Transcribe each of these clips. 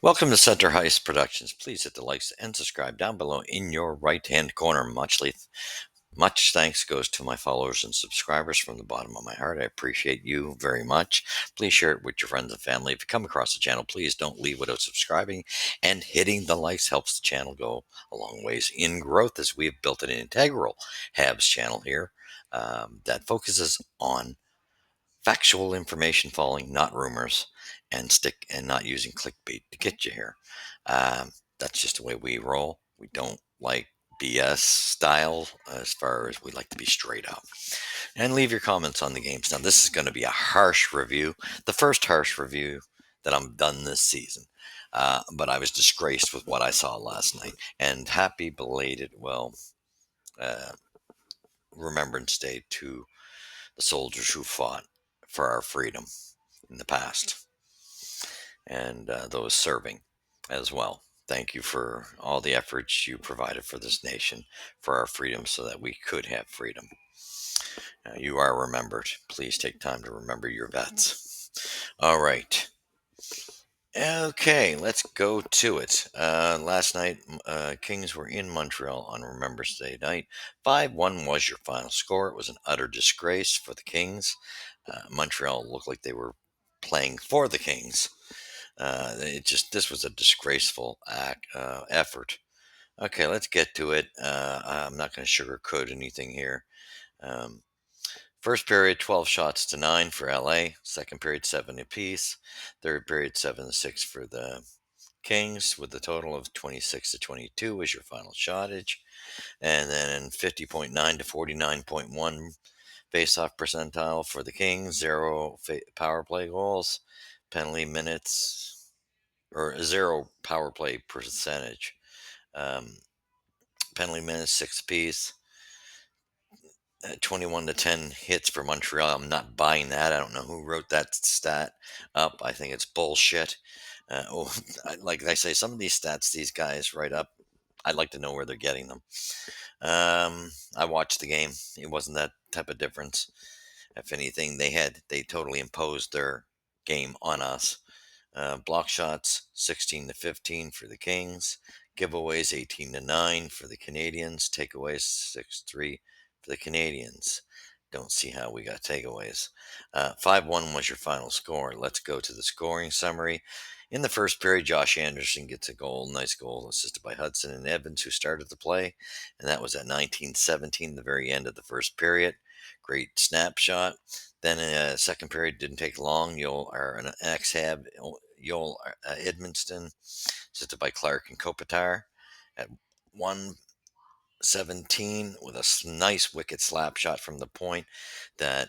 Welcome to Center Heist Productions. Please hit the likes and subscribe down below in your right-hand corner. Much thanks goes to my followers and subscribers from the bottom of my heart. I appreciate you very much. Please share it with your friends and family. If you come across the channel, please don't leave without subscribing, and hitting the likes helps the channel go a long ways in growth, as we have built an integral Habs channel here that focuses on factual information following, not rumors, and not using clickbait to get you here. That's just the way we roll. We don't like BS style, as far as we like to be straight up. And leave your comments on the games. Now, this is going to be a harsh review, the first harsh review that I'm done this season. But I was disgraced with what I saw last night. And happy belated, uh, Remembrance Day to the soldiers who fought for our freedom in the past, and those serving as well. Thank you for all the efforts you provided for this nation, for our freedom, so that we could have freedom. You are remembered. Please take time to remember your vets. All right. Okay, let's go to it. Last night, Kings were in Montreal on Remembrance Day night. 5-1 was your final score. It was an utter disgrace for the Kings. Montreal looked like they were playing for the Kings. This was a disgraceful effort. Okay, let's get to it. I'm not going to sugarcoat anything here. Um, First period, 12 shots to 9 for LA. Second period, 7 apiece. Third period, 7-6 for the Kings, with a total of 26-22 was your final shottage. And then 50.9 to 49.1 face-off percentile for the Kings. Zero power play goals. Penalty minutes, or zero power play percentage. Um, Penalty minutes, 6 apiece. 21-10 hits for Montreal. I'm not buying that. I don't know who wrote that stat up. I think it's bullshit. Like I say, some of these stats these guys write up, I'd like to know where they're getting them. I watched the game. It wasn't that type of difference. If anything, they totally imposed their game on us. Block shots 16-15 for the Kings. Giveaways 18-9 for the Canadians. Takeaways 6-3 for the Canadians. Don't see how we got takeaways. 5-1 was your final score. Let's go to the scoring summary. In the first period, Josh Anderson gets a goal. Nice goal, assisted by Hudson and Evans, who started the play. And that was at 19-17, the very end of the first period. Great snapshot. Then in a second period, didn't take long. An ex-Hab, Joel Edmonston, assisted by Clark and Kopitar, at 1:17 with a nice wicked slap shot from the point that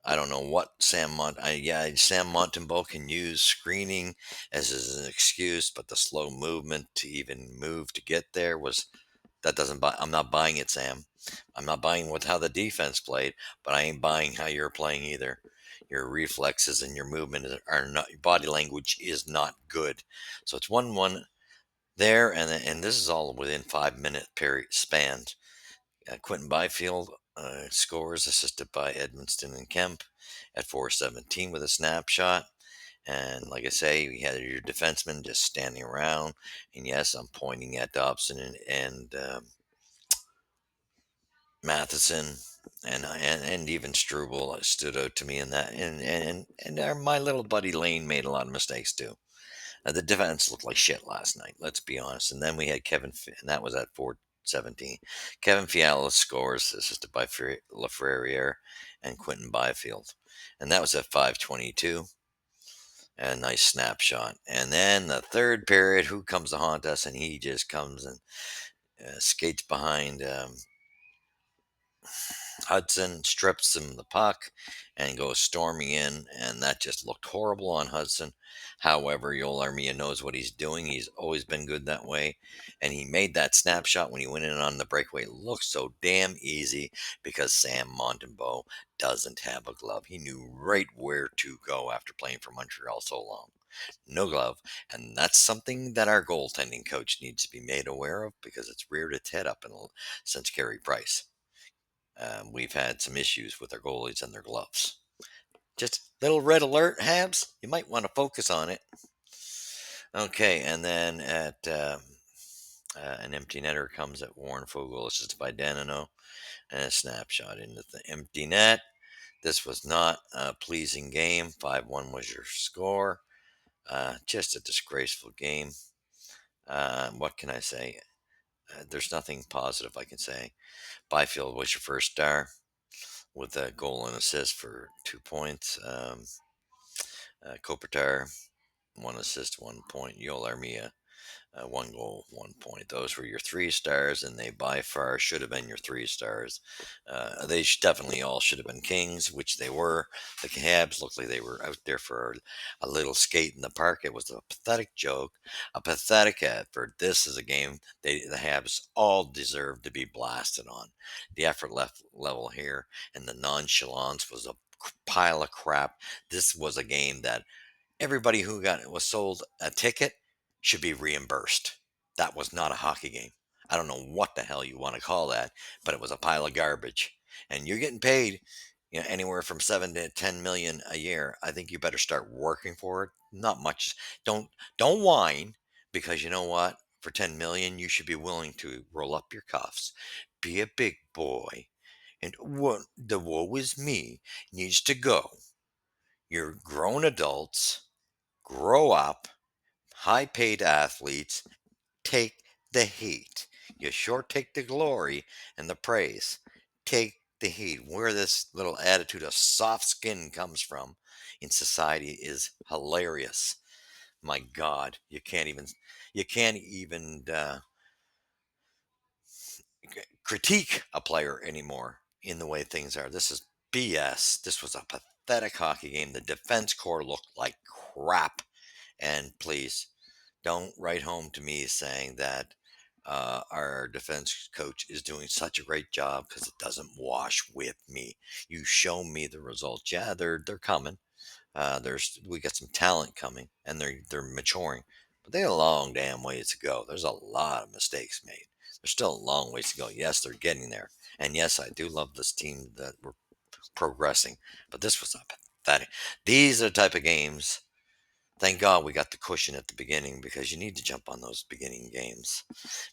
I don't know what Sam Montembeault can use screening as an excuse, but the slow movement to even move to get there was that doesn't buy. I'm not buying it, Sam. I'm not buying with how the defense played, but I ain't buying how you're playing either. Your reflexes and your movement are not. Your body language is not good. So it's 1-1 there, and this is all within 5 minute period span. Quentin Byfield scores, assisted by Edmonston and Kemp at 4:17 with a snapshot. And like I say, you had your defenseman just standing around. And yes, I'm pointing at Dobson and Matheson, and even Struble stood out to me in that. And my little buddy Lane made a lot of mistakes too. The defense looked like shit last night. Let's be honest. And then we had and that was at 4:17. Kevin Fiala scores, assisted by Lafreniere and Quentin Byfield, and that was at 5:22. A nice snapshot. And then the third period, who comes to haunt us? And he just comes and skates behind Hudson, strips him the puck, and goes storming in, and that just looked horrible on Hudson. However, Yoel Armia knows what he's doing. He's always been good that way, and he made that snapshot when he went in on the breakaway. It looked so damn easy because Sam Montembeault doesn't have a glove. He knew right where to go after playing for Montreal so long. No glove, and that's something that our goaltending coach needs to be made aware of, because it's reared its head up since Carey Price. We've had some issues with our goalies and their gloves. Just little red alert, Habs. You might want to focus on it. Okay, and then at an empty netter comes at Warren Fogle, assisted by Danino, and a snapshot into the empty net. This was not a pleasing game. 5-1 was your score. Just a disgraceful game. What can I say? There's nothing positive I can say. Byfield was your first star with a goal and assist for 2 points. Kopitar, 1 assist, 1 point. Yoel Armia, 1 goal, 1 point. Those were your 3 stars, and they by far should have been your 3 stars. They definitely all should have been Kings, which they were. The Habs looked like they were out there for a little skate in the park. It was a pathetic joke, a pathetic effort. This is a game the Habs all deserve to be blasted on. The effort left level here and the nonchalance was a pile of crap. This was a game that everybody who was sold a ticket should be reimbursed. That was not a hockey game. I don't know what the hell you want to call that, but it was a pile of garbage. And you're getting paid, anywhere from 7 to 10 million a year. I think you better start working for it. Not much. Don't whine, because you know what? For 10 million, you should be willing to roll up your cuffs, be a big boy, and what the woe is me needs to go. You're grown adults. Grow up. High paid athletes take the heat. You sure take the glory and the praise. Take the heat. Where this little attitude of soft skin comes from in society is hilarious. My God, you can't even critique a player anymore in the way things are. This is BS. This was a pathetic hockey game. The defense core looked like crap. And please, don't write home to me saying that our defense coach is doing such a great job, because it doesn't wash with me. You show me the results. Yeah, they're coming. We got some talent coming, and they're maturing, but they have a long damn ways to go. There's a lot of mistakes made. There's still a long ways to go. Yes, they're getting there, and yes, I do love this team that we're progressing. But this was a pathetic. These are the type of games. Thank God we got the cushion at the beginning, because you need to jump on those beginning games,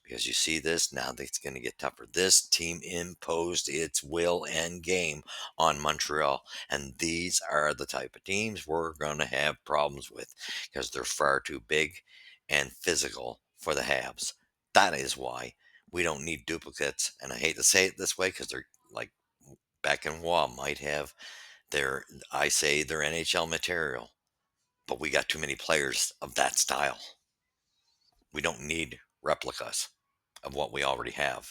because you see this now that it's going to get tougher. This team imposed its will and game on Montreal, and these are the type of teams we're going to have problems with, because they're far too big and physical for the Habs. That is why we don't need duplicates, and I hate to say it this way, because they're like Beck and Waugh might have I say their NHL material, but we got too many players of that style. We don't need replicas of what we already have.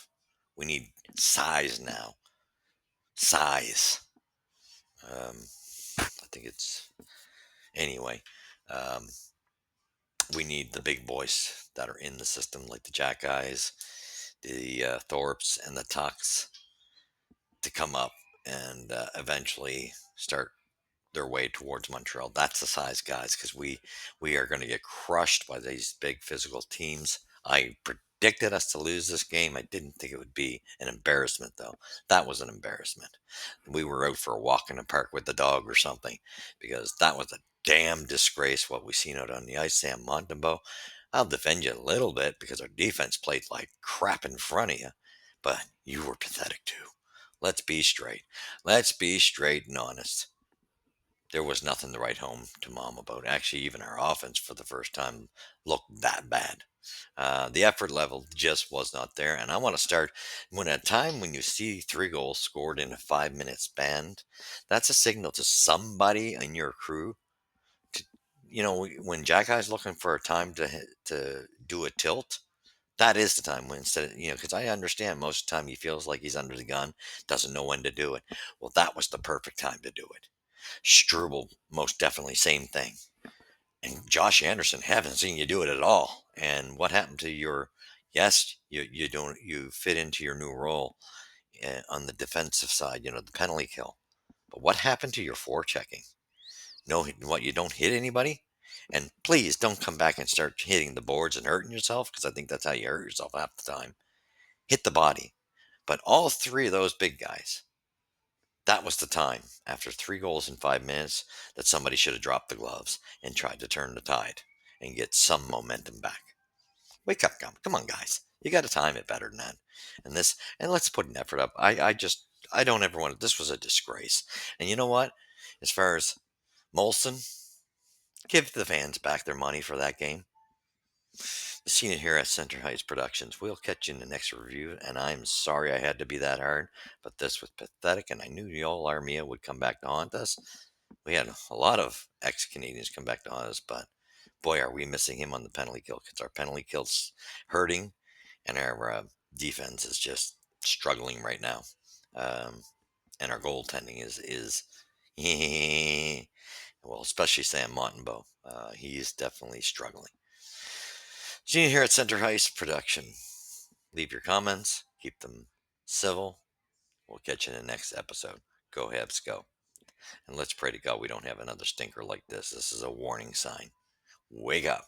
We need size now. Size. Um, I think it's anyway. Um, we need the big boys that are in the system, like the Jack Guys, the Thorpes, and the Tucks, to come up and eventually start their way towards Montreal. That's the size, guys, because we are going to get crushed by these big physical teams. I predicted us to lose this game. I didn't think it would be an embarrassment, though. That was an embarrassment. We were out for a walk in the park with the dog or something, because that was a damn disgrace what we seen out on the ice. Sam Montembeau, I'll defend you a little bit, because our defense played like crap in front of you, but you were pathetic too. Let's be straight. Let's be straight and honest. There was nothing to write home to mom about. Actually, even our offense for the first time looked that bad. The effort level just was not there. And I want to start when at a time when you see 3 goals scored in a 5 minute span, that's a signal to somebody in your crew. To, when Jack Eye's looking for a time to do a tilt, that is the time when instead of, because I understand most of the time he feels like he's under the gun, doesn't know when to do it. Well, that was the perfect time to do it. Struble, most definitely, same thing. And Josh Anderson, haven't seen you do it at all. And what happened to your? Yes, you don't you fit into your new role on the defensive side. The penalty kill. But what happened to your forechecking? No, what, you don't hit anybody? And please don't come back and start hitting the boards and hurting yourself, because I think that's how you hurt yourself half the time. Hit the body. But all three of those big guys, that was the time, after 3 goals in 5 minutes, that somebody should have dropped the gloves and tried to turn the tide. and get some momentum back. Wake up, come on, guys. You got to time it better than that. And let's put an effort up. I don't ever want to. This was a disgrace. And you know what? As far as Molson, give the fans back their money for that game. The scene it here at Center Heights Productions. We'll catch you in the next review. And I'm sorry I had to be that hard, but this was pathetic. And I knew the old Armia would come back to haunt us. We had a lot of ex-Canadians come back to haunt us, but boy, are we missing him on the penalty kill, because our penalty kill's hurting and our defense is just struggling right now. And our goaltending is well, especially Sam Montembeault. He's definitely struggling. Gene here at Center Heights Production. Leave your comments. Keep them civil. We'll catch you in the next episode. Go Habs, go. And let's pray to God we don't have another stinker like this. This is a warning sign. Wake up.